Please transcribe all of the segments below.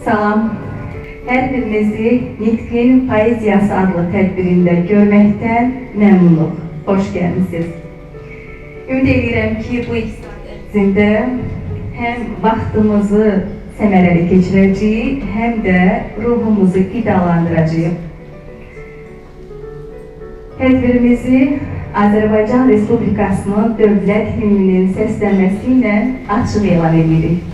Salam. Hər birinizi Nitqin Poeziyası adlı tədbirində görməkdən məmnunluq. Xoş gəlmisiniz. Ümid edirəm ki, bu 2 saat ərzində həm vaxtımızı səmərəli keçirəcəyik, həm də ruhumuzu qidalandıracağıq. Tədbirimizi Azərbaycan Respublikasının dövlət himninin səslənməsi ilə açıq elan edirik.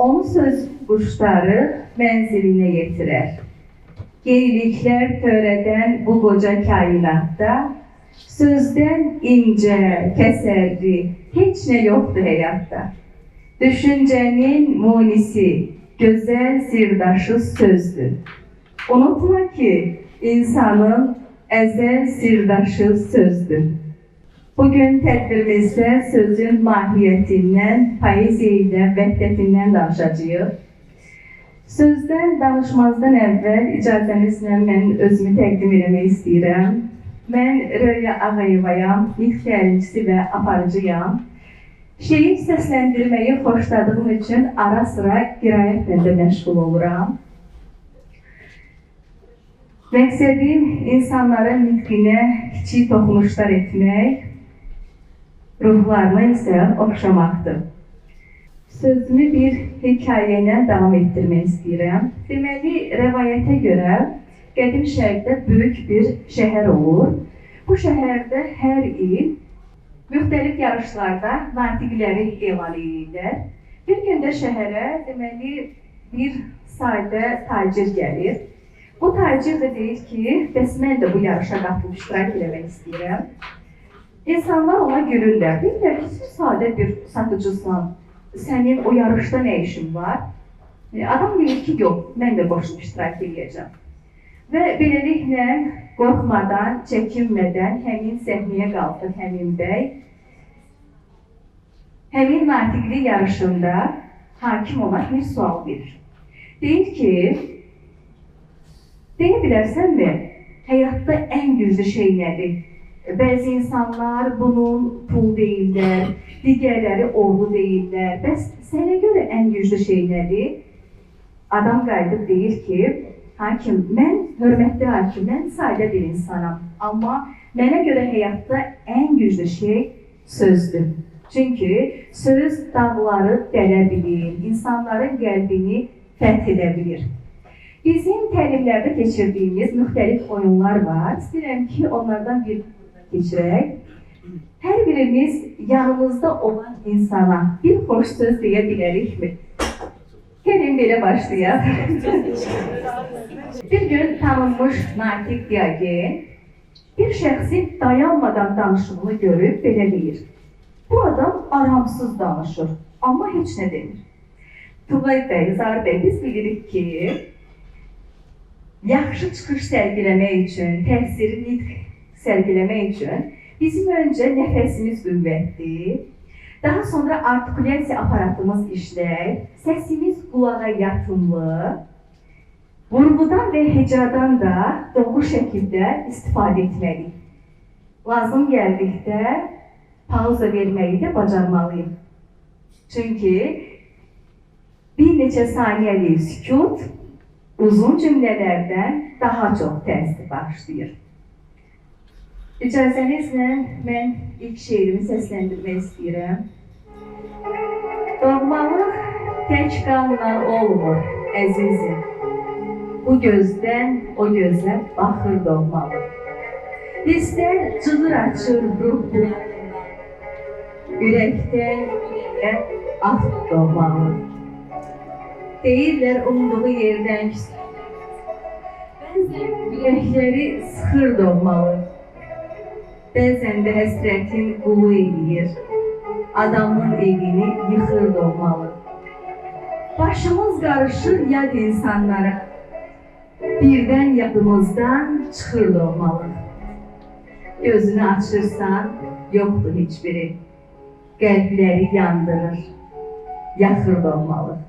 Onu söz quşları mənzilinə yetirər. Yeniliklər törədən bu qoca kainatda sözdən incə, kəsərli, heç nə yoxdur həyatda. Düşüncənin munisi, gözəl sirdaşı sözdür. Unutma ki, insanın əzəl sirdaşı sözdür. Bugün tədbirimizdə sözün mahiyyətindən, poeziya ilə vəhdətindən danışacağıq. Sözdən danışmazdan əvvəl icazənizlə mən özümü təqdim etmək istəyirəm. Mən Röya Ağayevayam, nitq təlimçisi və aparıcıyam. Şeir səsləndirməyi xoşladığım üçün ara sıra qiraətlə də məşğul oluram. Məqsədim insanların nitqinə kiçik toxunuşlar etmək, ruhlarına isə oxşamaqdır. Sözümü bir hekayə ilə davam etdirmək istəyirəm. Deməli, rəvayətə görə qədim şərqdə böyük bir şəhər olur. Bu şəhərdə hər il müxtəlif yarışlarda natiqləri elan edirlər. Bir gündə şəhərə deməli bir sadə tacir gəlir. Bu tacir də deyir ki, bəs mən də bu yarışa qatılıb iştirak etmək istəyirəm. İnsanlar ona gülürlər. Deyirlər ki, siz sadə bir satıcısan, sənin o yarışda nə işin var? Adam deyir ki, yox, mən də boşuna iştirak edəcəm. Və beləliklə, qorxmadan, çəkinmədən həmin səhnəyə qalxır həmin bəy. Həmin natiqlik yarışında hakim ona bir sual verir. Deyir ki, deyə bilərsənmi, həyatda ən güclü şey nədir? Bəzi insanlar bunun pul deyirlər, digərləri oğlu deyirlər. Bəs sənə görə ən güclü şey nədir? Adam qayıdıb deyir ki, hakim, hörmətli hakim, mən sadə bir insanam. Amma mənə görə həyatda ən güclü şey sözdür. Çünki söz dağları dələ bilir, insanların qəlbini fəth edə bilir. Bizim təlimlərdə keçirdiyimiz müxtəlif oyunlar var. İstəyirəm ki, onlardan bir keçirək. Hər birimiz yanımızda olan insana bir xoş söz deyə bilərikmi? Gəlin Gəlin belə başlayaq. Bir gün tanınmış Natiq Diyogen bir şəxsin dayanmadan danışığını görüb belə deyir. Bu adam aramsız danışır, amma heç nə demir. Tuğay bəy, Zahir bəy, biz bilirik ki, yaxşı çıxış sərgiləmək üçün, təsiri nitq sərgiləmək üçün bizim öncə nəfəsimiz qüvvətli, daha sonra artikulyasiya aparatımız işlək, səsimiz qulağa yatımlı, vurğudan və hecadan da doğru şəkildə istifadə etməliyik. Lazım gəldikdə pauza verməyi də bacarmalıyıq. Çünki bir neçə saniyəlik sükut uzun cümlələrdən daha çox təsir bağışlayır. İcazənizlə mən ilk şeirimi səsləndirmək istəyirəm. Doğmalıq tək qanla olmur, əzizim. Bu gözdən o gözə baxır doğmalıq. Hisslər cığır açır ruhlarından, ürəkdən ürəyə at doğmalıq. Deyirlər umduğu yerdən bəzən ürəkləri sıxır doğmalıq. Bəzən də həsrətin qulu eləyir, adamın evini yıxır doğmalıq. Başımız qarışır yad insanlara, birdən yadımızdan çıxır doğmalıq. Gözünü açırsan, yoxdur heç biri, qəlbləri yandırır, yaxır doğmalıq.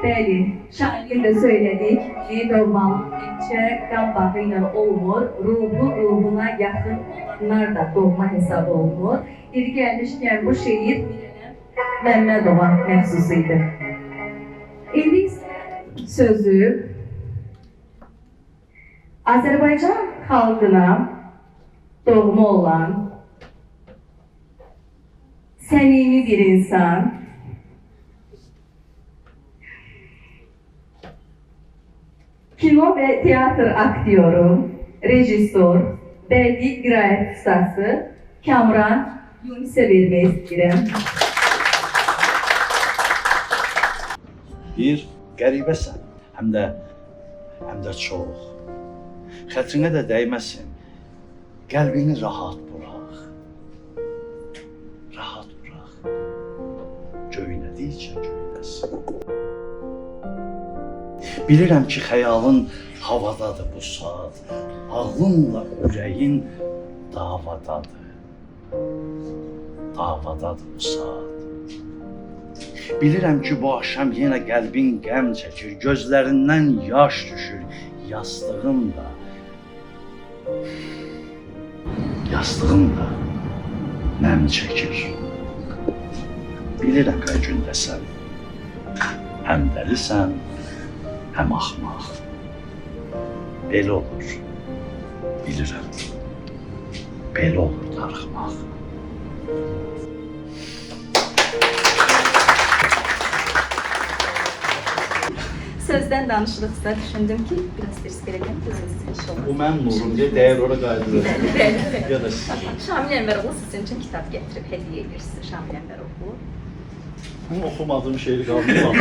Bəli, şairin də söylədik ki, doğmalıq təkcə qan bağı ilə olmur, ruhu ruhuna yaxın olanlar da doğma hesab olunur. Yeri gəlmişkən bu şeir Məmmədova məxsus idi. İndi isə sözü Azərbaycan xalqına doğma olan səmimi bir insan, kino və teatr aktyoru, rejissor, bədii qiraət ustası Kamran Yunisə vermək istəyirəm. Bir, qəribəsən, həm də çox. Xətrinə də dəyməsin, qəlbini rahat burax. Rahat burax, göynədikcə göynəsin. Bilirəm ki, xəyalın havadadır bu saat, ağlınla ürəyin davadadır. Davadadır bu saat. Bilirəm ki, bu axşam yenə qəlbin qəm çəkir, gözlərindən yaş düşür, yastığın da nəm çəkir. Bilirəm hər gündəsən, həm dəlisən, həm axmaq. Belə olur, bilirəm, belə olur darıxmaq. Sözdən danışırıqsa düşündüm ki, biraz risk verəcəm ki, siz inşallah. Bu mənim nurum deyə dəyər ora qayıdılır. Ya da Şamil Ənvəroğlu sizin üçün kitab gətirib, hədiyyə edir sizə Şamil Ənvəroğlu. Bunu oxumadığım şeiri qaldırmaq.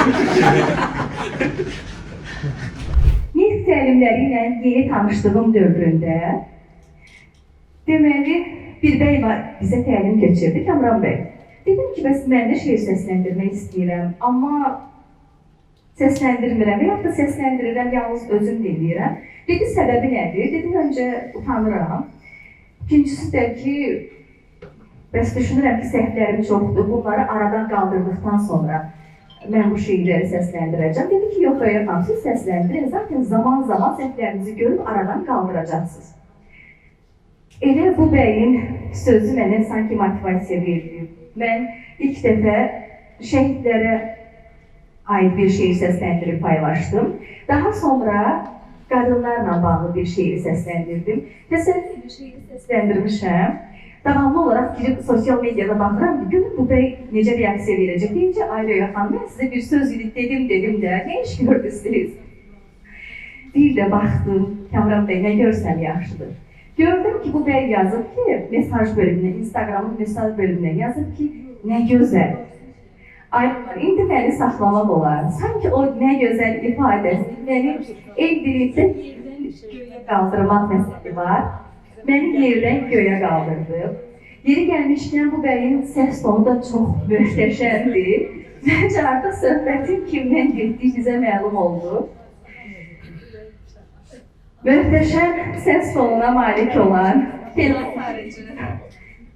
Nitq təlimləri ilə yeni tanışdığım dövründə deməli, bir bəy bizə təlim keçirdi, Kamran bəy. Dedim ki, bəs mən də şeir səsləndirmək istəyirəm, amma səsləndirmirəm və yaxud da səsləndirirəm, yalnız özüm dinləyirəm. Dedi, səbəbi nədir? Dedim, öncə utanıram. İkincisi də ki, bəs düşünürəm ki, səhvlərim çoxdur. Bunları aradan qaldırdıqdan sonra mən bu şeirləri səsləndirəcəm. Dedi ki, yox, Röya xanım, siz səsləndirin. Zaten zaman səhvlərinizi görüb aradan qaldıracaqsınız. Elə bu bəyin sözü mənə sanki motivasiya verdi. Mən ilk dəfə şəhidlərə ait bir şeir səsləndirib paylaşdım. Daha sonra qadınlarla bağlı bir şeiri səsləndirdim. Təsəvvür bir şeiri səsləndirmişəm. Davamlı olaraq girib sosial mediada baxıram ki, görün bu bəy necə reaksiya verəcək. Deyincə, ay Röya xanım, mən sizə bir söz dedim də, nə iş gördünüz? Bir də baxdım, Kamran bəy, nə görsəm yaxşıdır. Gördüm ki bu bəy yazıb ki, mesaj bölümüne, Instagram'ın mesaj bölümüne yazıb ki, ne güzel. Aylar, indi məni saxlamaq olar. Sanki o nə gözəl ifadəsi məni evlilikdə yerdən göyə qaldırmaq məsəli var. Məni yerdən göyə qaldırdı. Yeri gəlmişkən bu bəyin səs tonu da çox möhtəşəmdir. Məncə artıq söhbətin kimdən getdiyi bizə məlum oldu. Möhtəşəm səs tonuna malik olan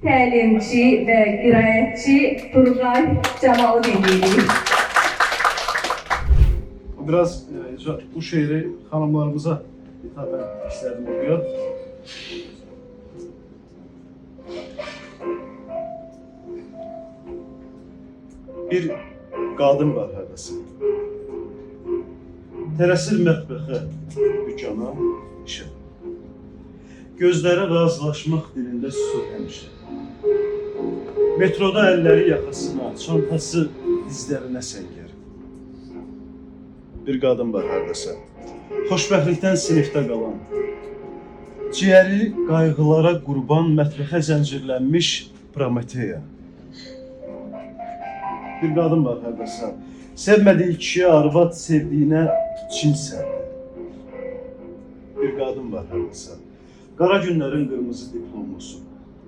təlimçi və qiraətçi Turqay Camalı dinləyirik. Biraz bu şeiri hanımlarımıza hitaben istedim okuyor. Bir qadın var hərdəsi. Tələsir mətbəxə, dükana, işə. Gözləri razılaşmaq dilində susur həmişə. Metroda əlləri yaxasına, çantası dizlərinə səngər. Bir qadın var hərdəsə. Xoşbəxtlikdən sinifdə qalan. Ciyəri qayğılara qurban mətbəxə zəncirlənmiş Prometeya. Bir qadın var hərdəsə. Sevmədiyi kişiyə arvad, sevdiyinə Çin sərdi. Bir qadın var hərdəsə. Qara günlərin qırmızı diplomusu.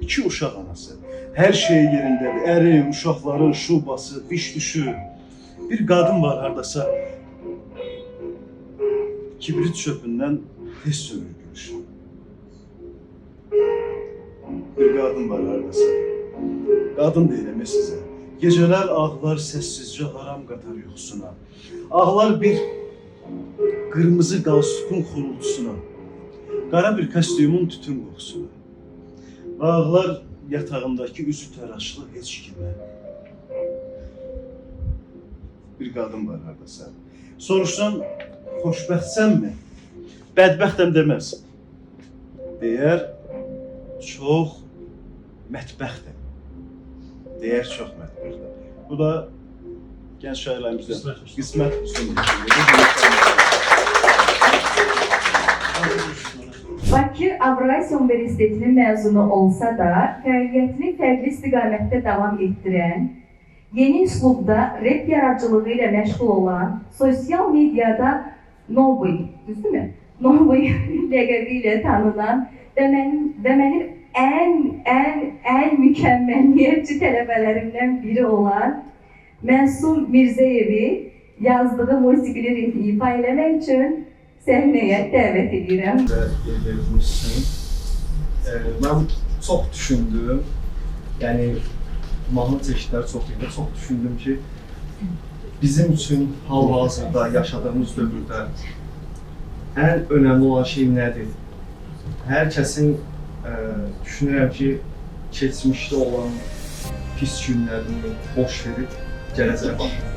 2 uşaq anası. Hər şey yerindədir. Əri, uşaqların şubası, iş düşü. Bir qadın var hardasa. Kibrit çöpündən tez sönür gülüşü. Bir qadın var hardasa. Qadın deyiləm sizə. Gecələr ağlar səssizcə haram qatar yuxusuna. Ağlar bir qırmızı qalstukun xurultusuna. Qara bir kostyumun tütün qoxusuna. Ağlar yatağındakı üzü təraşlı heç kimə. Bir qadın var hardasa. Soruşsan, xoşbəxtsənmi? Bədbəxtəm deməz. Deyər, çox mətbəxtəm. Deyər, çox mətbəxtəm. Bu da gənc şairlərimizdən Qismət Hüseyin. Bakı Avrasiya Universitetinin məzunu olsa da, fəaliyyətini fərqli istiqamətdə davam etdirən, yeni üslubda rap yaradıcılığı ilə məşğul olan, sosial mediada Novoy, düzdürmü? Novoy ləqəbi ilə tanınan və mənim ən mükəmməliyyətçi tələbələrimdən biri olan Məsum Mirzəyevi yazdığı musiqili ritmi ifa eləmək üçün səhnəyə dəvət edirəm. Mən çox düşündüm, yəni mahnı çeşidləri çox idi, çox düşündüm ki, bizim üçün hal-hazırda yaşadığımız dövrdə ən önəmli olan şey nədir? Hər kəsin düşünürəm ki, keçmişdə olan pis günlərini boş verib gələcəyə baxır.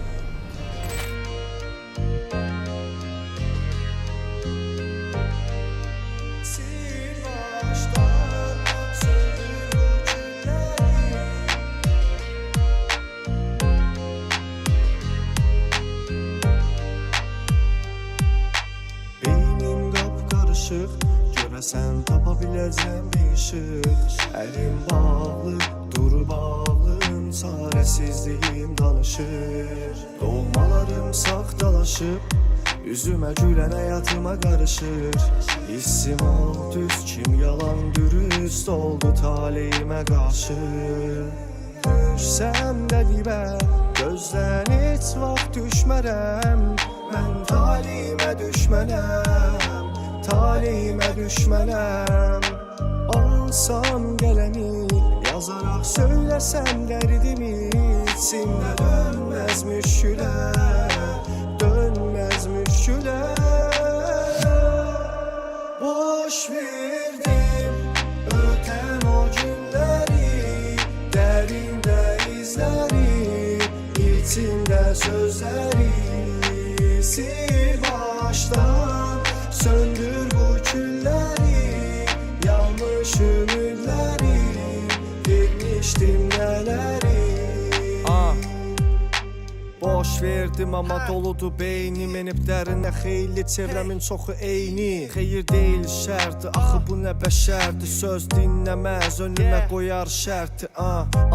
Görəsən tapa biləcəm bir işıq. Əlim bağlı, dur bağlım, çarəsizliyim danışır. Dolmalarım saxtalaşıb, üzümə gülən həyatıma qarışır. Hissim o düz, kim yalan dürüst oldu taleyimə qarşı. Düşsəm də dibə, gözdən heç vaxt düşmərəm. Mən taleyimə düşmənəm, taleyimə düşmənəm. Alsam gələni, yazaraq söyləsəm dərdimi, içimdə dönməz müşkülə, dönməz müşkülə. Boş verdim ötən o günləri, dərində izləri, içimdə sözləri. Sil başdan, söndür bu külləri, yanlış ümidləri, vermişdim nələri. boş verdim ama doludu beynim. Enib dərinə xeyli çevrəmin çoxu eyni. Xeyir deyil şərti, axı bu nə bəşərdi. Söz dinləməz, önümə qoyar şərti.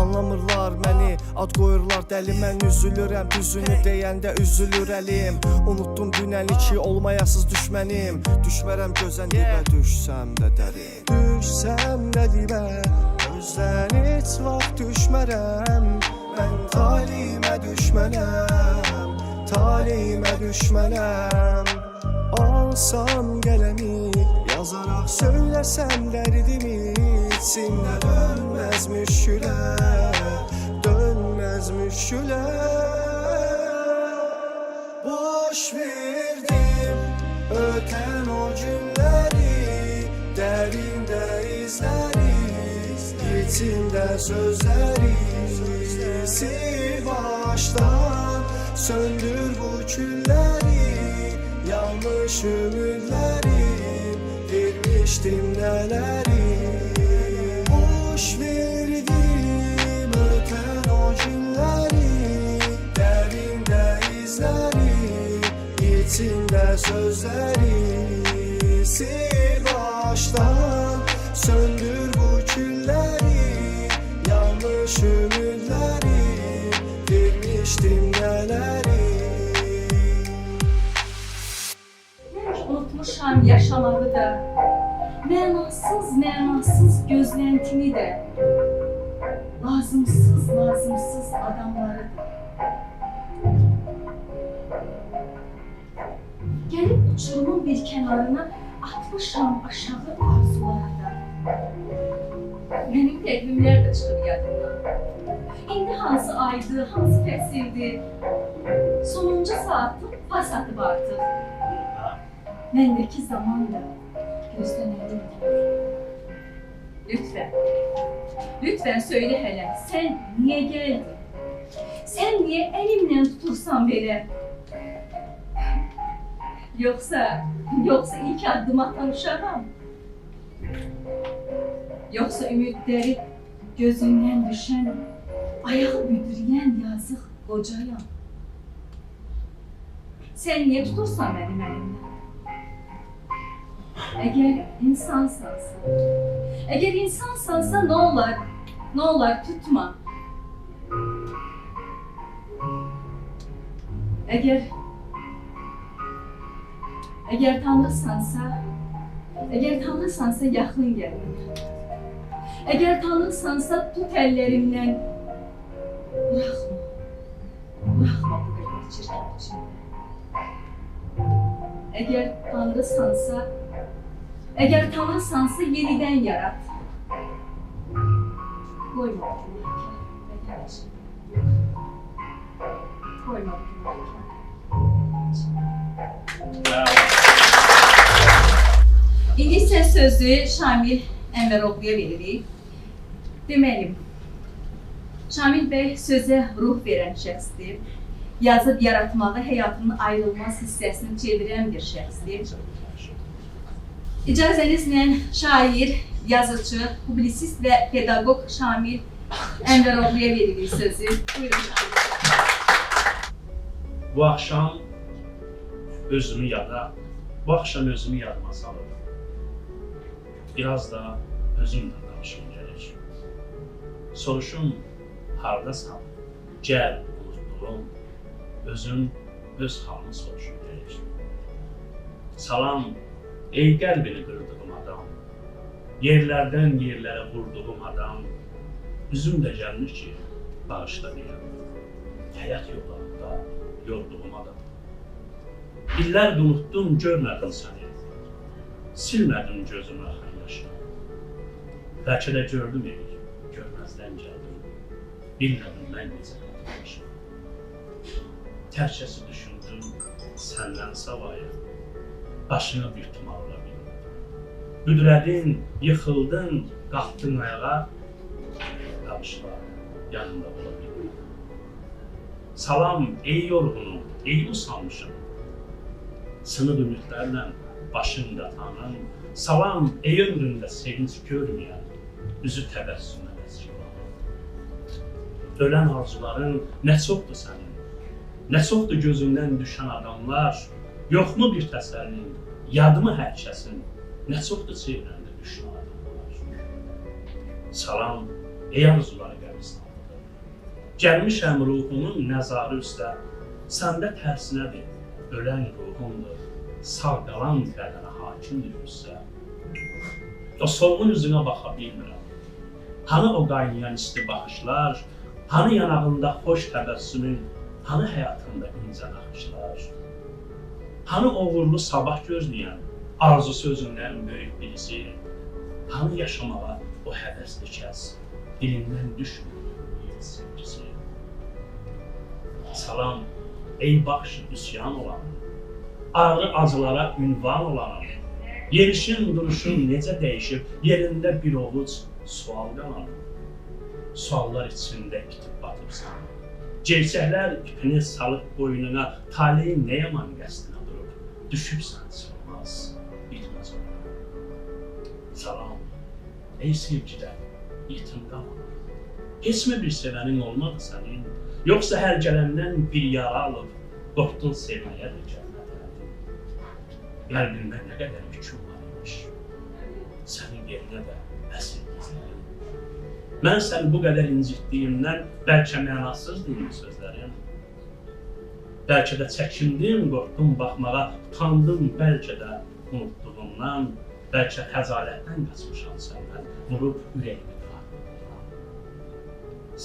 Anlamırlar məni, ad qoyurlar dəli. Mən üzülürəm, düzünü deyəndə üzülür əlim. Unutdum dünəni ki, olmayasız düşmənim. Düşmərəm gözən dibə, düşsəm də dərin. Düşsəm də dibə, gözdən heç vaxt düşmərəm. Mən talihimə düşmənəm, talihimə düşmənəm. Alsam qələmi, yazaraq söyləsəm dərdimi. İçimdə dönməz müşkülə, dönməz müşkülə. Boş verdim ötən o günləri, dərində izləri, içimdə sözləri. Sil başdan, söndür bu külləri. Yanlış ümidlərim, vermişdim nələri. Boş verdim ötən o günləri, dərində izləri, içində sözləri. Sil başdan, söndür bu külləri. Yanlış ümidlərim, vermişdim nələri. Unutmuşam yaşamağı da, mənasız gözləntini də, lazımsız adamları da. Gəlib uçurumun bir kənarına atmışam aşağı arzularda. Mənim təqvimlər də çıxıb yadımdan. İndi hansı aydı, hansı fəsildi, sonuncu saatı pas atıb artıq. Məndəki zaman da gözdən əlildir. Lütfən söylə hələ, sən niyə gəldin? Sən niyə əlimlə tutursan belə? Yoxsa ilk addım atan uşağam? Yoxsa ümidləri gözündən düşən, ayağı büdürəyən yazıq qocayam? Sən niyə tutursan mənim əlimdən? Əgər insansansa nə olar tutma. Əgər tanrısansa yaxın gəl mənə. Əgər tanrısansa tut əllərimdən, buraxma bu qədər çirkab içində. Əgər tanrısansa yenidən yarat. Qoyma bu günahkar bədən içində. Qoyma bu günahkar. İndi isə sözü Şamil Ənvəroğluya veririk. Deməli, Şamil bəy sözə ruh verən şəxsdir. Yazıb yaratmağı həyatının ayrılmaz hissəsini çevirən bir şəxsdir. İcazənizlə şair, yazıcı, publisist və pedaqoq Şamil Ənvəroğluya veririk sözü. Buyurun Şamil. Bu axşam özümü yadıma salırım. Biraz da özümlə danışım gərək. Soruşum, hardasan? Gəl, unutduğum, özün öz halını soruşum gərək. Salam, ey qəlbini qırdığım adam, yerlərdən yerlərə vurduğum adam, üzüm də gəlmir ki, bağışla deyəm. Həyat yollarında yorduğum adam. İllərdə unutdum, görmədim səni. Silmədim gözümü axan yaşına. Bəlkə də gördüm görməzdən gəldim. Bilmədim mən necə qalmışım. Tərkəsi düşündüm, səndən savayı. Başını bir tumarla bilmədim. Büdrədin, yıxıldın, qalxdın ayağa. Danışla, yanında ola bilmədim. Salam, ey yorğunum, ey usanmışım. Sınıq ümidlərlə başımda tanım. Salam, ey ömründə sevinç görməyən, üzü təbəssümlə əsir olan. Ölən arzuların nə çoxdur sənin, Nə çoxdur gözündən düşən adamlar, yoxmu bir təsəllin, yadımı hər kəsin, nə çoxdur çevrəndə düşən adamlar. Salam, ey arzuları qəbristanlıdır. Gəlmişəm ruhumun nəzarı üstə, səndə tərsinədir, ölən ruhumdur, sağ qalan qədərə hakimdir üstə. O solğun üzünə baxa bilmirəm. Hani o qaynayan isti baxışlar, hani yanağında xoş təbəssümün, hani həyatında incə naxışlar, hani uğurlu sabah gözləyən, arzu sözündən böyük birisi, hani yaşamağa o həvəsli kəs, dilindən düşmür sevgisi. Salam, ey baxışı üsyan olan, ağrı acılara ünvan olan, yerişin duruşun necə dəyişib, yerində bir ovuc sual qalan, suallar içində itib batıbsan. Gerçəklər ipini salıb boynuna, taleyin nə yaman qəsdinə durub, düşübsən çıxmaz, bitməz ona. Salam, ey sevgidən, yetim qalan, heç mi bir sevənin olmadı sənin, yoxsa hər gələndən bir yara alıb, qorxdun sevməyə də gəlmədərdin. Qəlbində nə qədər hüküm var imiş, sənin yerinə də əsir gizlərin. Mən səni bu qədər incitdiyimdən bəlkə mənasız deyim sözlərim. Bəlkə də çəkindim, qorxdum baxmağa, utandım bəlkə də unutduğumdan, bəlkə xəcalətdən qaçmışam səndən, vurub ürəyimi qıraqlıqdan.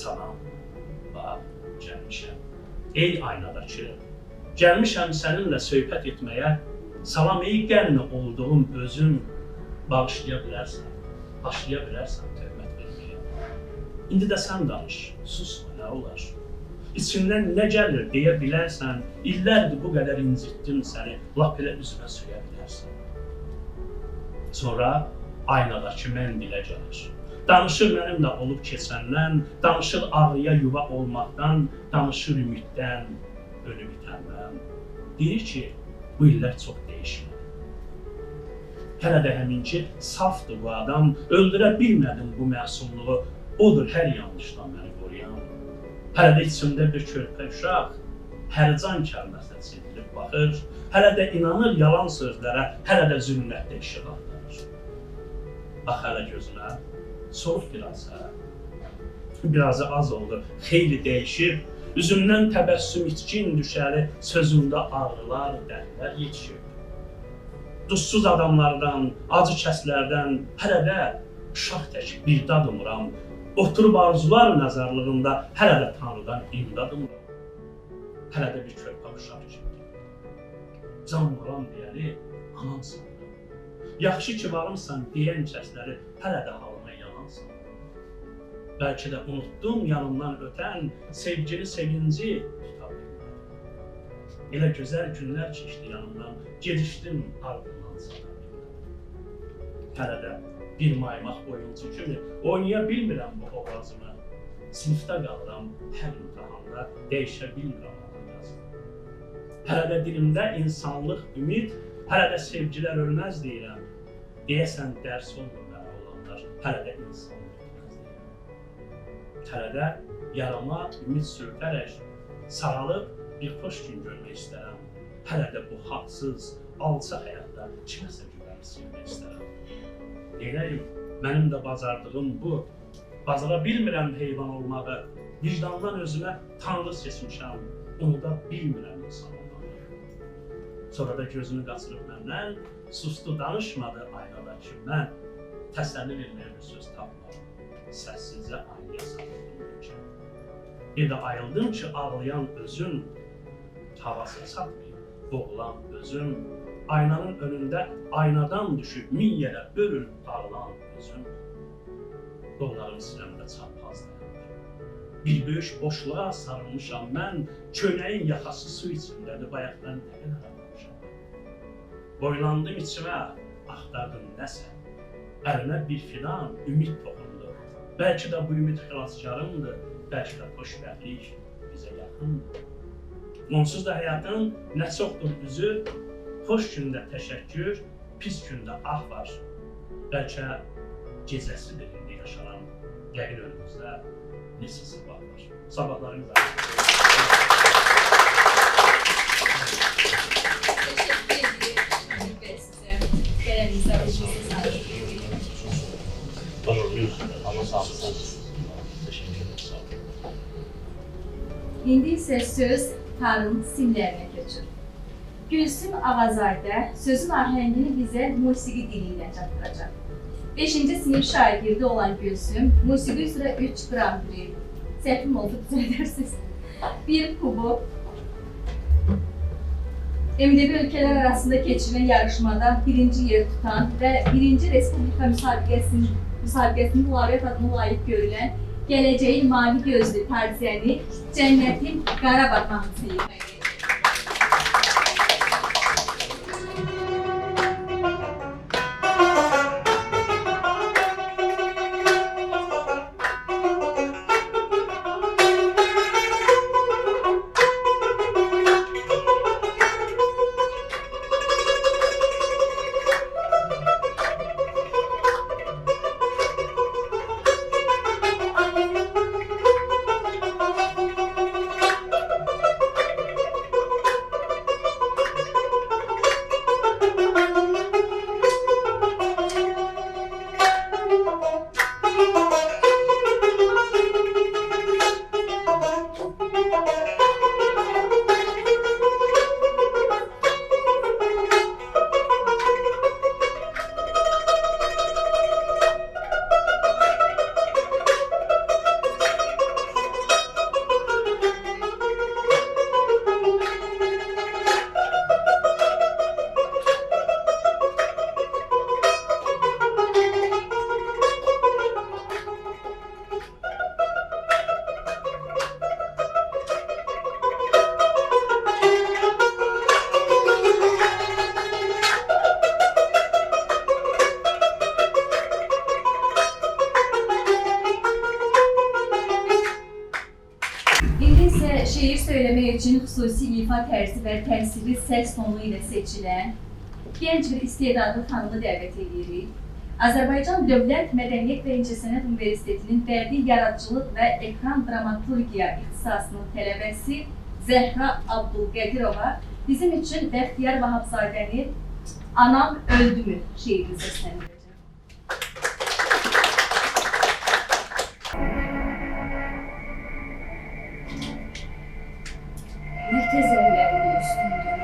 Salam, bax, gəlmişəm, ey aynadakı, gəlmişəm səninlə söhbət etməyə, salam ey qərni olduğum özüm, bağışlaya bilərsən, başlaya bilərsən töhmət verməyə. İndi də sən danış, susma, nə olar? İçindən nə gəlir deyə bilərsən, illərdir bu qədər incitdim səni, lap elə üzümə söyə bilərsən. Sonra aynadakı mən dilə gəlir. Danışır mənimlə olub keçəndən, danışır ağrıya yuva olmaqdan, danışır ümiddən, ölü bitəndən. Deyir ki, bu illər çox dəyişmir. Hələ də həminki safdır bu adam, öldürə bilmədim bu məsumluğu, odur hər yanlışdan məni qoruyan. Hələ də içimdə bir körpə uşaq, hər can kəlməsinə çevrilib baxır, hələ də inanır yalan sözlərə, hələ də zülmətdə işıq axtarır. Bax hələ gözünə, soğuk biraz hə. Birazı az oldu, xeyli dəyişib, üzümdən təbəssüm içkin düşəli, sözümdə ağrılar, dərdlər yetişib. Duzsuz adamlardan, acı kəslərdən, hələ də uşaq tək bir dad umuram. Oturub arzular nəzarlığında, hələ də Tanrıdan imdad umuram. Hələ də bir körpə uşaq kimi. Can vuran deyəli, anam sanırım. Yaxşı ki varımsan deyən kəsləri, hələ də halıma yanansan. Bəlkə də unutdum yanımdan ötən, sevgili sevinci tuta bilmədim. Elə gözəl günlər keçdi yanımdan, gedişdim ardından sana bilmədim. Hələ də bir maymaq oyuncu kimi oynaya bilmirəm bu obrazımı. Sinifdə qalıram, hər imtihanda dəyişə bilmirəm obrazımı. Hələ də dilimdə insanlıq, ümid, hələ də sevgilər ölməz deyirəm. Deyəsən dərs olmur mənə olanlar, hələ də insanlıq ölməz deyirəm. Hələ də yarama ümid sürtərək, saralıb bir xoş gün görmək istərəm. Hələ də bu haqsız, alça həyatda kiməsə güvəni silmək istərəm. Eləyim, mənim də bacardığım bu. Bacara bilmirəm heyvan olmağı, vicdandan özümə Tanrı seçmişəm, onu da bilmirəm insan olmağı. Sonra da gözünü qaçırıb məndən, sustu danışmadı aynadakı mən, təsəlli verməyə bir söz tapmadım, səssizcə aynaya sarıldım. Bir də ayıldım ki, ağlayan özüm, havası çatmayıb, boğulan özüm, aynanın önündə aynadan düşüb min yerə bölünüb dağılan özüm. Qollarım sinəmdə çarpaz dayanır. Bir böyük boşluğa sarılmışam mən, köynəyin yaxası su içindədir, bayaqdan nə qədər aramışam. Boylandım içimə, axtardım nəsə, əlimə bir fidan, ümid toxundu. Bəlkə də bu ümid xilaskarımdır, bəlkə də xoşbəxtlik bizə yaxındır. Onsuz da həyatın nə çoxdur üzü, xoş gündə təşəkkür, pis gündə ah var. Bəlkə gecəsidir indi yaşanan, yəqin önümüzdə neçə sabah var. Sabahlarınız var. Teşekkür ederim ben size. Geleninize başınıza sağlık. Onurluyuz. Allah sağ olsun. Teşekkür ederim. Sağ olun. İndi isə söz Tarın simlərinə keçir. Gülsüm Ağazayda sözün ahəngini bizə musiqi dili ilə çatdıracaq. 5-ci sinif şagirdi olan Gülsüm, musiqi üzrə 3 Grand Prix, səhvim oldu düzəldərsiniz, 1 kubok, MDB ölkələr arasında keçirilən yarışmada 1-ci yer tutan və 1-ci Respublika müsabiqəsinin laureat adına layiq görülən gələcəyin mavi gözlü tarziyəni Cənnətin Qarabağ mahnısını yürümək. Şeir söylemek için xüsusi ifa tərzi və təsirli səs tonu ilə seçilən gənc bir istedadlı xanımı dəvət edirik. Azərbaycan Dövlət Mədəniyyət və İncəsənət Universitetinin Bədii Yaradıcılıq və Ekran Dramaturgiya ixtisasının tələbəsi Zəhra Abdulqədirova bizim üçün Bəxtiyar Vahabzadəni Anam Öldümü şeirini səsləndirəcək. Ne tezellerini üstünden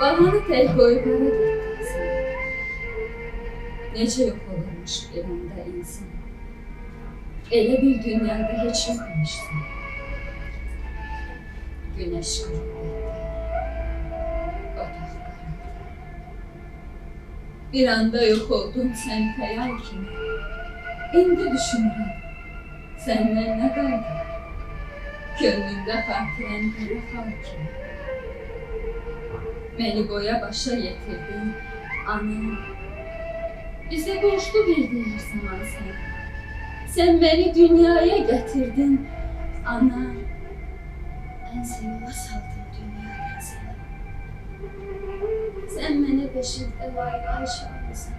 Bahanı tel koyup ara gittin sen. Nece yok olurmuş bir anda insan. Ele bir dünyada hiç yokmuşsun. Güneş kırık otak karardı. Bir anda yok oldun sen hayal kimi. İndi düşünürüm senden ne kaldı? Gönlümdə xatirən qara xal kimi. Məni boya başa yetirdin, ana. Bizə borçlu verdin her zaman sen. Sen beni dünyaya getirdin, ana. Ən yola saldın dünyadan seni. Sen mənə beşikdə laylay şalımsan.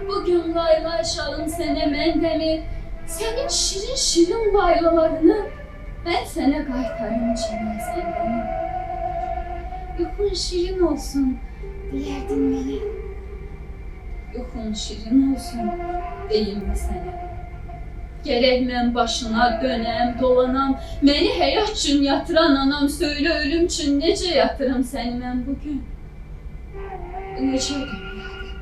Bugün laylay şalım sənə mən demir. Senin şirin şirin laylalarını ben sana qaytarım içine senden. Yuxun şirin olsun dilerdin beni. Yuxun şirin olsun deyim mi sana? Gerek mən başına dönəm, dolanam. Məni həyat üçün yatıran anam. Söyle ölüm üçün necə yatırım səni mən bugün? Bu necə dünyadır?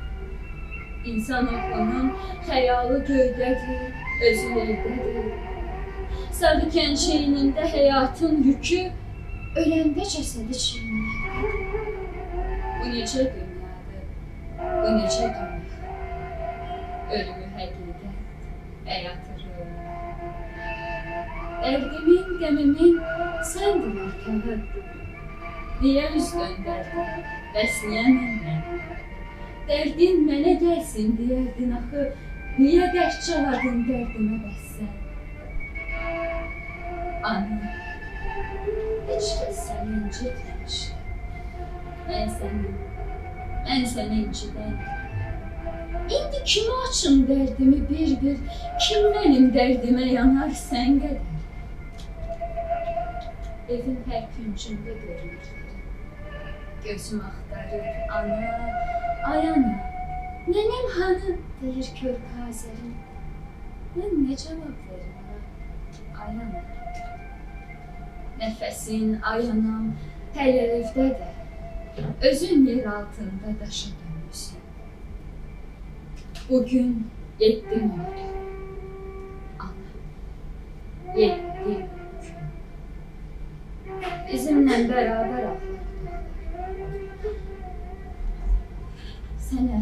İnsan oğlunun xəyalı göydədir, özü yerdədir. Sarıkən çeynində həyatın yükü, öləndə cəsədi çeynində. Bu necə dünyadır, bu necə dünya. Ölümü həqiqət, həyatı rüya. Dərdimin, qəmimin səndin ortağı. Niyə üz döndərdin, bəs niyə məndən? Dərdin mənə gəlsin deyərdin axı, niyə dərd çaladın dərdimə bəssən? Ana, hiç kəs səni incitməmişdi. Mən səni incidən. İndi kimə açım dərdimi bir-bir, kim mənim dərdimə yanar sən qədər? evin hər küncündə görünürlər. Gözüm axtarır, ana, ay ana, nənəm hanı, deyir körpə Azərim. Mən nə cavab verim ona, ay ana? Nəfəsin, ay anam, hələ evdədir. Özün yer altında daşa dönmüsən. Bugün 7 gün oldu. Ana, 7 gün. Bizimlə bərabər ağladı. Sənə,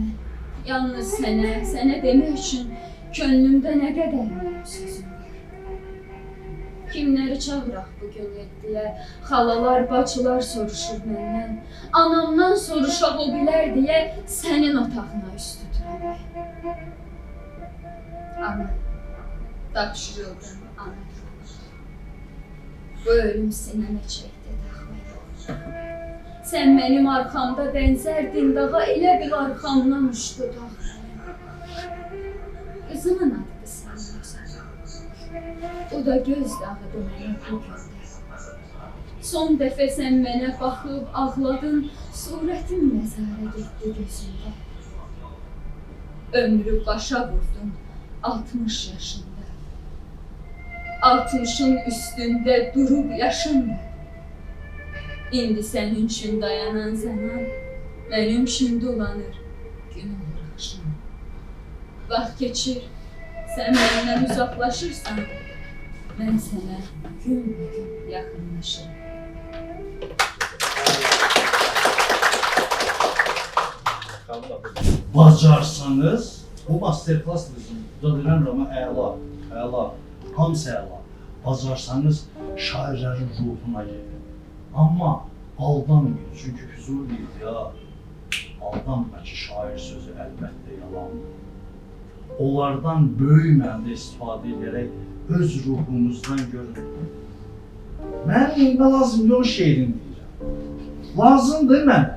yalnız sənə demək üçün könlümdə nə qədər sözüm var. Kimləri çağıraq bugün 7-yə, xalalar, bacılar soruşur məndən. Anamdan soruşaq o bilər deyə sənin otağına üst tuturam. Ana, tapşırıldım, ana. Bu ölüm sinəmə çəkdi daxmayı. Sən mənim arxamda bənzərdin dağa, elə bil arxamdan uçdu daxmayı. Qızımın adıdır sənin özün. O da göz dağıdı mənə bu gündə. Son dəfə sən mənə baxıb ağladın, surətin məzara getdi gözündə. Ömrü başa vurdun 60 yaşında. 60'ın üstündə durub yaşındır. İndi sənin üçün dayanan zaman, mənim üçün dolanır gün olur axşam. Vaxt keçir, sən məndən uzaqlaşırsan, mən sənə gün-gün yaxınlaşırım. Bacarsanız, bu masterclass bizim, bilirəm amma əla. Hamısı əla. Bacarsanız şairlərin ruhuna gedin. Amma aldanmayın. Çünki Füzulidir ya. Aldanma ki, şair sözü əlbəttə yalandır. Onlardan böyük məndə istifadə edərək öz ruhumuzdan görün. Mən indi lazım yox şeirin deyirəm. Lazımdır mənə.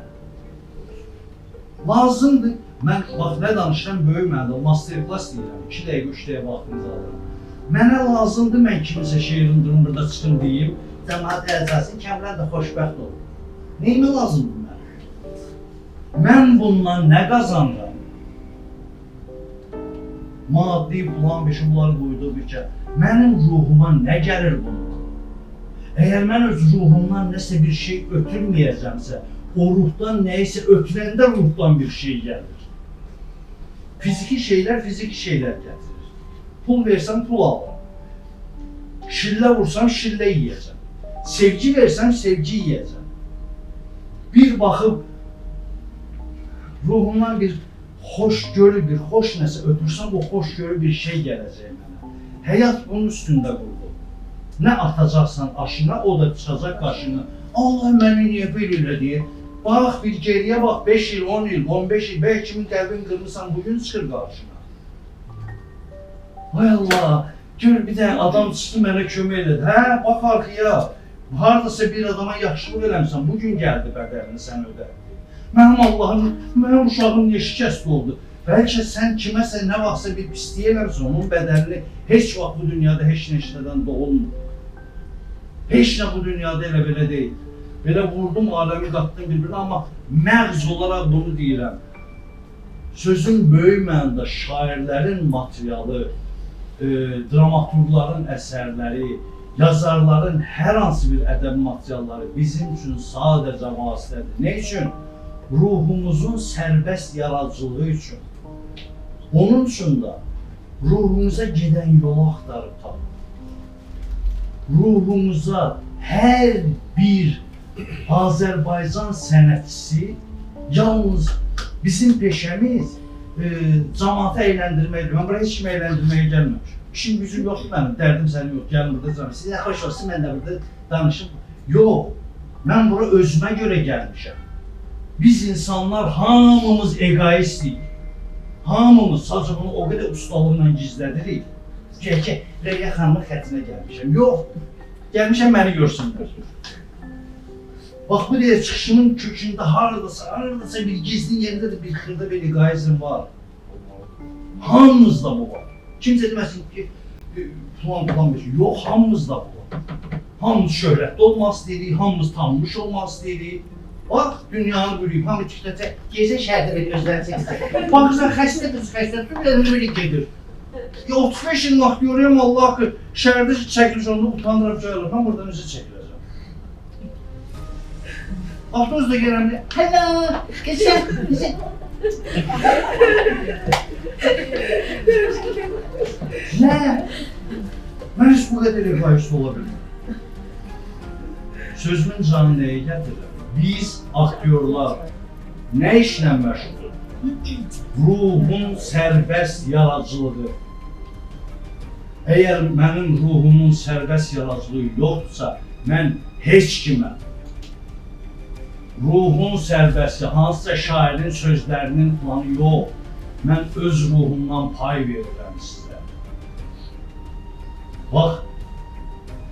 Lazımdır. Mən bax nə danışıram böyük məndə, masterclass deyirəm. 2 dəqiqə, 3 dəqiqə vaxtınızı alıram. Mənə lazımdır, mən kimisə şeirin durum burada çıxın deyim, cəmaat əlzəsin, kəmrən də xoşbəxt olur. Neyimə lazımdır mənə? Mən bundan nə qazanıram? Maddi, bulan, beşin bunları qoyduğu bir ki, mənim ruhuma nə gəlir bundan? Əgər mən öz ruhumdan nəsə bir şey ötürməyəcəmsə, o ruhdan nəyisə ötürəndə ruhdan bir şey gəlir. Fiziki şeylər gətirir. Pul versəm pul alırım. Şillə vursam şillə yiyəcəm. Sevgi versəm sevgi yiyəcəm. Bir baxıb ruhumdan bir xoşgörü, bir xoş nəsə ötürsəm, o xoşgörü bir şey gələcək mənə. Həyat bunun üstündə qurdu. Nə atacaqsan aşına, o da çıxacaq qaşına. Allah məni niyə belə elədi? Bax, bir geriyə bax, 5 il, 10 il, 15 il, bəlkə kimin qəlbini qırmırsan, bugün çıxır qarşına. Ay Allah, gör bir dənə adam çıxdı mənə kömək elədi. Hə, bax arxaya, haradasa bir adama yaxşılıq eləmişsən, bugün gəldi bədəlini sən ödədi. Mənim Allahım, mənim uşağım niyə şikəst oldu? Bəlkə sən kiməsə nə vaxtsa bir pisliyə eləmişsən, onun bədəlini heç vaxt bu dünyada heç nəşədən doğulmur. Heç nə bu dünyada elə belə deyil. Belə vurdum, aləmi qatdım bir-birinə, amma məğz olaraq bunu deyirəm. Sözün böyük mənada şairlərin materialı, dramaturgların əsərləri, yazarların hər hansı bir ədəb materialları bizim üçün sadəcə vasitədir. Nə üçün? Ruhumuzun sərbəst yaradıcılığı üçün. Onun üçün də ruhumuza gedən yolu axtarıb tapır. Ruhumuza hər bir Azərbaycan sənətçisi yalnız bizim peşəmiz cəmaatı əyləndirməkdir. Mən buraya heç kimi əyləndirməyə gəlməmişim. İşim gücüm yoxdur mənim, dərdim sənin yox, gəlin burada cəmaat. Sizə xoş olsun, mən də burada danışım. Yox, mən bura özümə görə gəlmişəm. Biz insanlar hamımız egoistik. Hamımız sadəcə bunu o qədər ustalıqla gizlədirik. Ki, Rəyə xanımın xəttinə gəlmişəm. Yox, gəlmişəm məni görsünlər. Bax, bu deyə çıxışımın kökündə haradasa bir gizlin yerində də bir xırda bir egoizm var. Hamımızda bu var. Kimsə deməsin ki, falan bir şey. Yox, hamımızda bu var. Hamımız şöhrətli olmaq istəyirik, hamımız tanınmış olmaq istəyirik. Bax, dünyanı bürüyüb, hamı tikdəcək, gecə şəhərdə belə özlərini çəkəcək. Baxırsan, xəstə qız, xəstə qız, böyle gedir. 35 ilin vaxt görüyorum, Allah ki, şəhərdə çəkiliş onda utandırıb gəlirəm, mən buradan üzə çəkiləcəm. Avtobus da gələm, hello, keçən. Nə? Mən heç bu qədər egoist ola bilmirəm. Sözümün canı nəyə gətirir? Biz, aktyorlar, nə işlə məşğuldur? Ruhun sərbəst yaradıcılığı. Əgər mənim ruhumun sərbəst yaradıcılığı yoxdursa, mən heç kimə ruhun sərbəsti, hansısa şairin sözlərinin planı yox, mən öz ruhumdan pay verirəm sizə. Bax,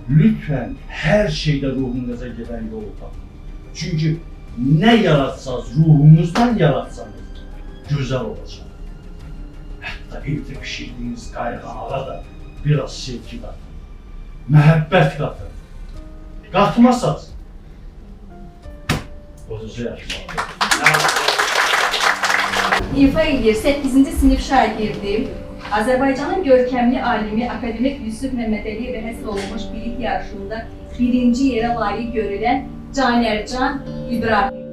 lütfən hər şeydə ruhunuza gedən yolu tapın. Çünki nə yaratsanız, ruhunuzdan yaratsanız, gözəl olacaq. Hətta evdə pişirdiyiniz qayğanağa da biraz sevgi qatın, məhəbbət qatın. Qatmasaz, bozucu yaşamalıdır. İfa edir 8-ci sinif şagirdi. Azərbaycanın görkəmli alimi akademik Yusuf Məmmədəliyevə həsr olunmuş bilik yarışında birinci yerə layiq görülən Canercan İbrahim.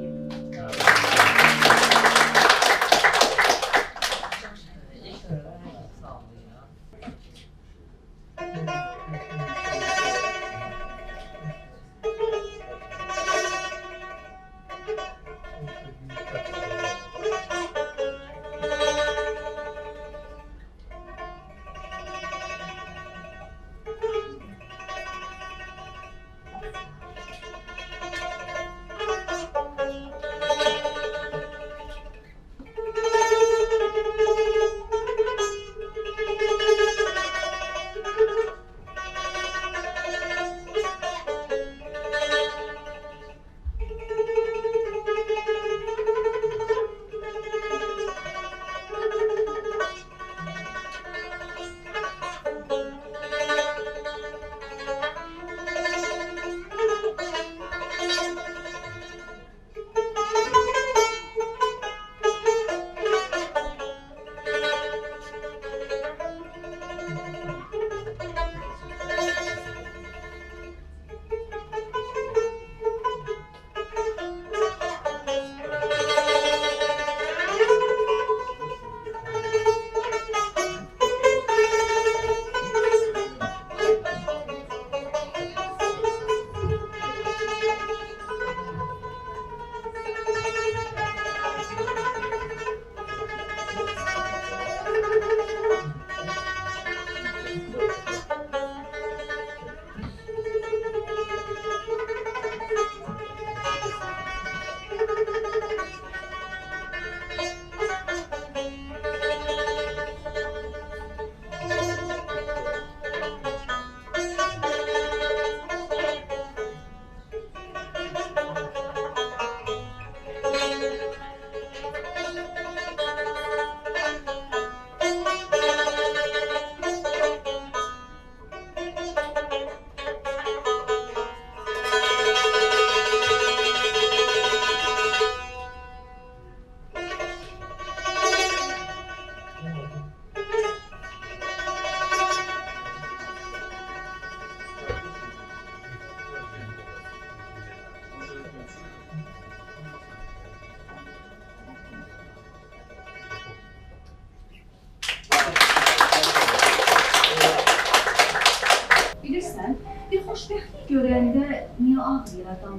Görəndə niyə ağlayır adam?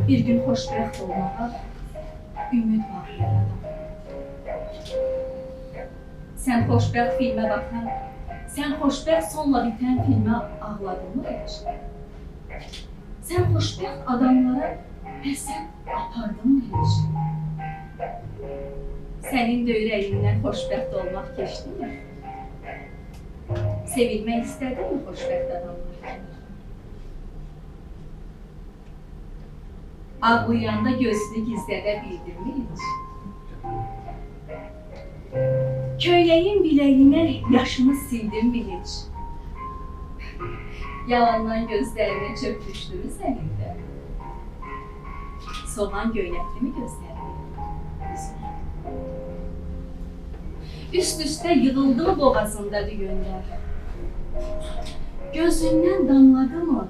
Bir gün xoşbəxt olmağa ümid bağlayır adam. Sən xoşbəxt filmə baxan, sən xoşbəxt sonla bitən filmə ağladın mı heç? Sən xoşbəxt adamlara həsəd apardın mı heç? Sənin də ürəyindən xoşbəxt olmaq keçdi mi? Sevilmək istədin mi xoşbəxt adamlar? Ağlayanda gözünü gizlədə bildin mi heç? Köynəyin biləyinə yaşını sildin mi heç? Yalandan gözlərimə çöp düşdümü sənin də? Soğan göynəkli mi gözlərim? Üst-üstə yığıldı mı boğazında düyünlər? Gözündən damladı mı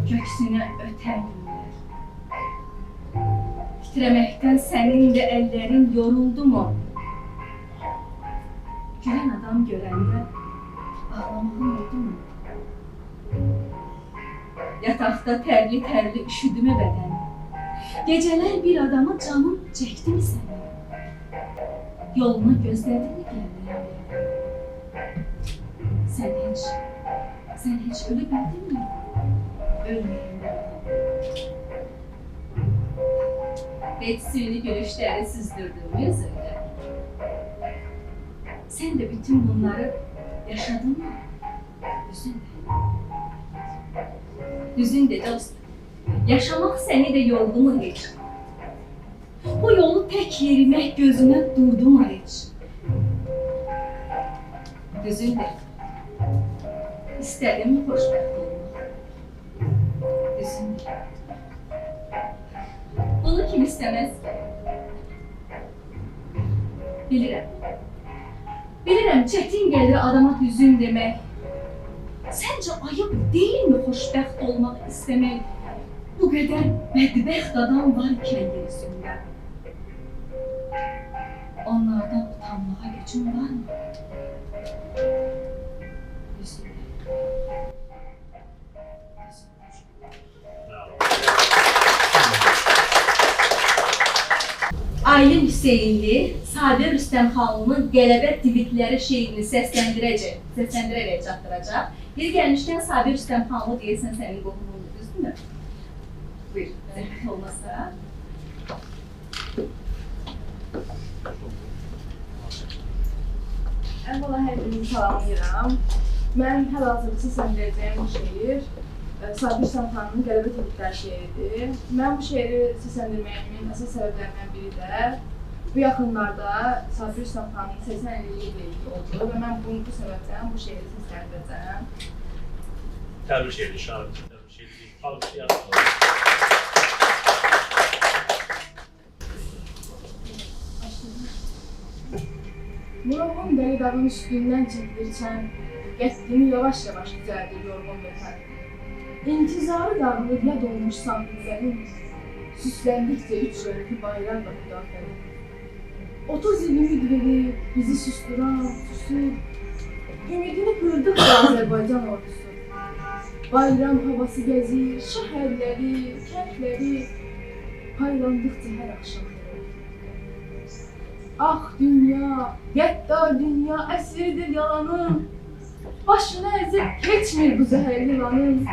köksünə ötən günlər? Titrəməkdən sənin də əllərin yoruldu mu? Gülən adam görəndə ağlamağın oldu mu? Yataqda tərli-tərli üşüdü mü bədəni? Gecələr bir adamı canım çəkdi mi səni? Yoluna gözlədin mi gəlməyə? Sən heç ölə bildin mi? Ölməyim. Heç süni gülüşləri süzdürdün mü yüzündə? Sen de bütün bunları yaşadın mı? Hüzün de dost. Yaşamak seni de yordu mu hiç? Bu yolu tek yerimək gözüne durdu mu hiç? Hüzün de. İstedin mi xoşbəxt olmaq? Hüzün de. Bunu kim istemez ki? Bilirəm, çətin gəlir adama hüzün demək. Səncə ayıb deyilmi xoşbəxt olmaq istəmək? Bu qədər bədbəxt adam varkən yeryüzündə. Onlardan utanmağa gücün varmı? Hüzün. Aylin Hüseynli, Sabir Rüstəmxanlının Qələbə Divitləri şeirini səsləndirərək çatdıracaq. Bir gəlmişkən Sabir Rüstəmxanlı deyilsən sənin qohumundur, düzdürmü? Buyur, zəhmət olmasa. Əvvəla hər birinizi salamlayıram. Mən hal-hazırda səsləndirəcəyim bu şeir Sabir Rüstəmxanlının Qələbə Divitləri şeiridir. Mən bu şeiri səsləndirməyimin əsas səbəblərindən biri də bu yaxınlarda Sabir Rüstəmxanlının 80 illiyi oldu və mən bu səbəbdən bu şeiri səsləndirəcəm. Təbrik edir şahid. Təbrik edir. Alqışlayalım. Murovun dəli qadın üstündən çəkilirkən qəddini yavaş-yavaş düzəldir yorğun vətən. İntizarı dağılır yad olmuş sandıqların, süsləndikcə üç renkli bayraqla müdafiədir. 30 il ümid verib, bizi susturan, susur, ümidini qırdıqca Azərbaycan ordusu. Bayram havası gəzir, şəhərləri, kəndləri, paylandıqca hər axşam. Ah dünya, qəddar dünya, əsirdir yalanın, başını əzib keçmir bu zəhərli ilanın.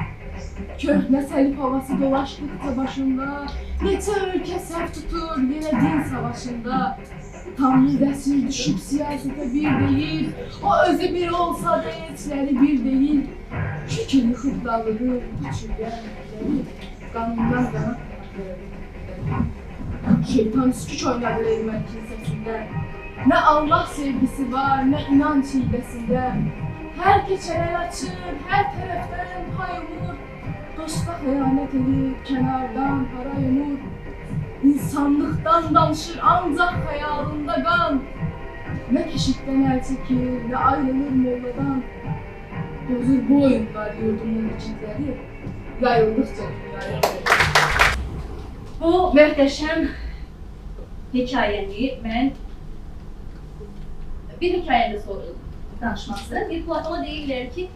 Köhnə səlif havası dolaşdıqca başında, neçə ölkə səhv tutur yenə din savaşında. Tanrı rəsul düşüb siyasətə bir deyil, o özü bir olsa da elçiləri bir deyil. Şükür yıxıb dağılır bu çürgənləri, qanından qana qanatları. Şeytan üsküç oynadır erməni kilsəsində, nə Allah sevgisi var, nə inanç hiləsində. Hər keçən əl açır, hər tərəfdən pay umur, dosta xəyanət edib, kənardan para yumur. İnsanlıqdan danışır ancaq xəyalında qan, nə keşikdən əl çəkir, nə ayrılır molladan. Gözür bu oyunlar yurdumun ikidləri, yayıldıqca dünyaya gəlir. Bu möhtəşəm hekayəni mən bir hekayəndə danışmaq istəyirəm. Bir Platona deyirlər ki,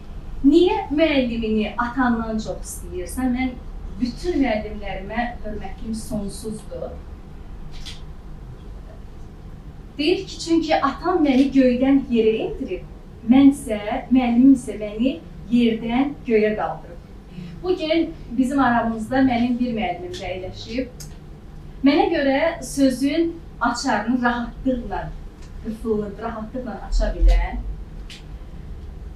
niyə müəllimini atandan çox istəyirsən? Mən bütün müəllimlərimə hörmətim sonsuzdur. Deyir ki, çünki atam məni göydən yerə endirib, müəllimim isə məni yerdən göyə qaldırıb. Bugün bizim aramızda mənim bir müəllimim əyləşib. Mənə görə sözün açarını rahatlıqla, qıfılını rahatlıqla aça bilən,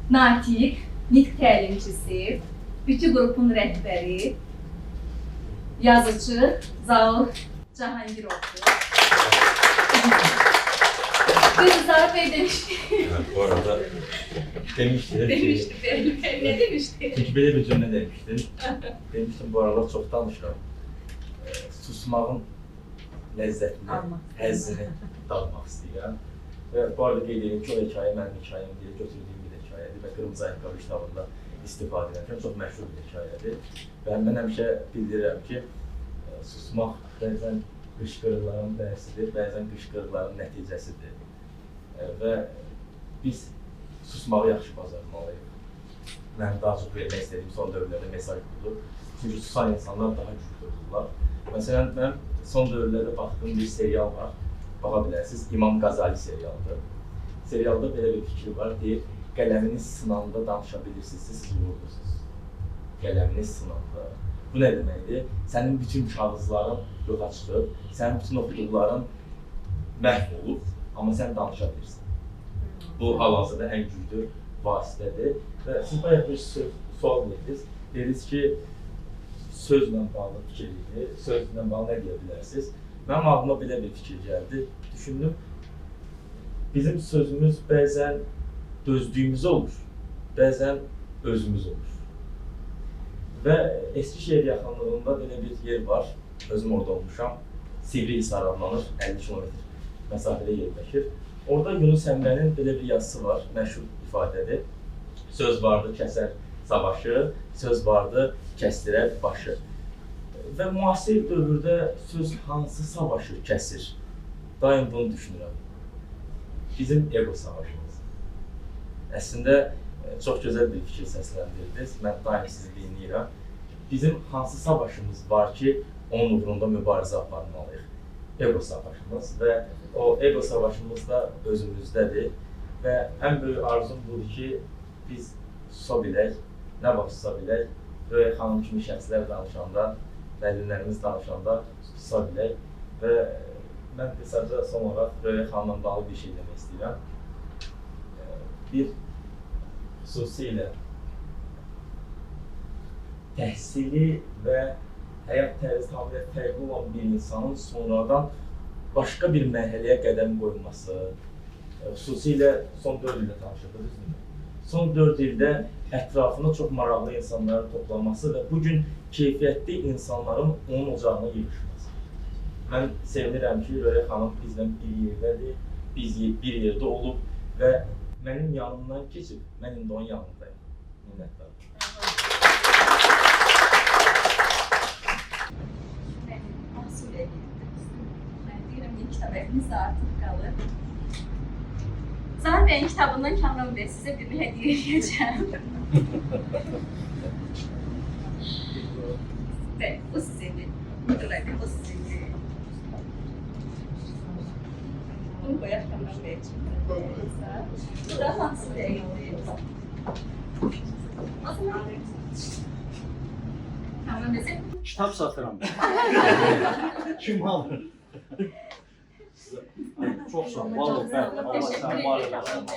natiq, nitq təlimçisi, bütün qrupun rəhbəri, yazıcı Zaur Cahangirovdur. Biz Zarif Bey demiştik. Evet, bu arada demiştim. Demiştik Behlül Bey. Ne demiştik? Çünkü böyle bir cümle demiştin. Demiştim bu aralar çok danışıram. Susmağın lezzetini, həzzini dadmaq istəyirəm. Və bu arada qeyd edeyim ki, o hekayə mənim hekayəm deyil, götürdüyüm bir hekayədir və Qırmızı Ayaqqabı kitabında istifadə edirəm. Çox məşhur bir hekayədir. Və mən həmişə bildirirəm ki, susmaq bəzən qışqırıqların dərsidir, bəzən qışqırıqların nəticəsidir. Və biz susmağı yaxşı bacarmalıyıq. Mənim daha çox vermək istədiyim son dövrlərdə mesaj budur. Çünki susan insanlar daha güclü olurlar. Məsələn, mən son dövrlərdə baxdığım bir serial var. Baxa bilərsiniz, İmam Qazali serialıdır. Serialda belə bir fikir var, deyir, qələminiz sınanda danışa bilirsiniz, siz vurursunuz. Qələminiz sınanda. Bu nə deməkdir? Sənin bütün kağızların yoxa çıxıb, sənin bütün oxuduqların məhv olub, amma sən danışa bilirsin. Bu hal-hazırda ən güclü vasitədir. Və siz bayaq bir sual verdiniz. Dediniz ki, sözlə bağlı fikirlidir, sözlə bağlı nə deyə bilərsiniz? Mənim ağlıma belə bir fikir gəldi. Düşündüm, bizim sözümüz bəzən dözdüyümüz olur, bəzən özümüz olur. Və Eskişehir yaxınlığında belə bir yer var, özüm orada olmuşam. Sivrihisar adlanır, 50 km məsafədə yerləşir. Orada Yunus Əmrənin belə bir yazısı var, məşhur ifadədir. Söz vardı, kəsər savaşı, söz vardı, kəsdirər başı. Və müasir dövrdə söz hansı savaşı kəsir? Daim bunu düşünürəm. Bizim ego savaşımız. Əslində, çox gözəl bir fikir səsləndirdiniz. Mən daim sizi dinləyirəm. Bizim hansı savaşımız var ki, onun uğrunda mübarizə aparmalıyıq? Ego savaşımız və o ego savaşımız da özümüzdədir. Və ən böyük arzum budur ki, biz susa bilək, nə vaxt susa bilək, Röya xanım kimi şəxslər danışanda, müəllimlərimiz danışanda susa bilək və mən qısaca son olaraq Röya xanımla bağlı bir şey demək istəyirəm. Bir xüsusilə təhsili və həyat tərzi tamamilə fərqli olan bir insanın sonradan başqa bir mərhələyə qədəm qoyulması, xüsusilə son 4 ildə tanışırdıq, düzdürmü? Son 4 ildə ətrafına çox maraqlı insanların toplanması və bugün keyfiyyətli insanların onun ocağına yığışması. Mən sevinirəm ki, Röya xanım bizlə bir yerdədir, biz bir yerdə olub və mənim yanımdan keçib, mən indi onun yanındayım. Minnətdarım. Mahsulə gedirdim. Mən deyirəm ki, kitab evimizdə artıq qalır. Zahir Bey'in kitabından Kamran Bey sizə birini hədiyyə edəcəm. Bu sizindir. Bu sizindir. Bunu koyaq Kamran Bey üçün. Bu da Mahsulə gedirdim. O zaman Kamran Bey sen Kitab satıram. Kim alır? Çok sağ ol. Vallahi ben. Allah sen var olasın.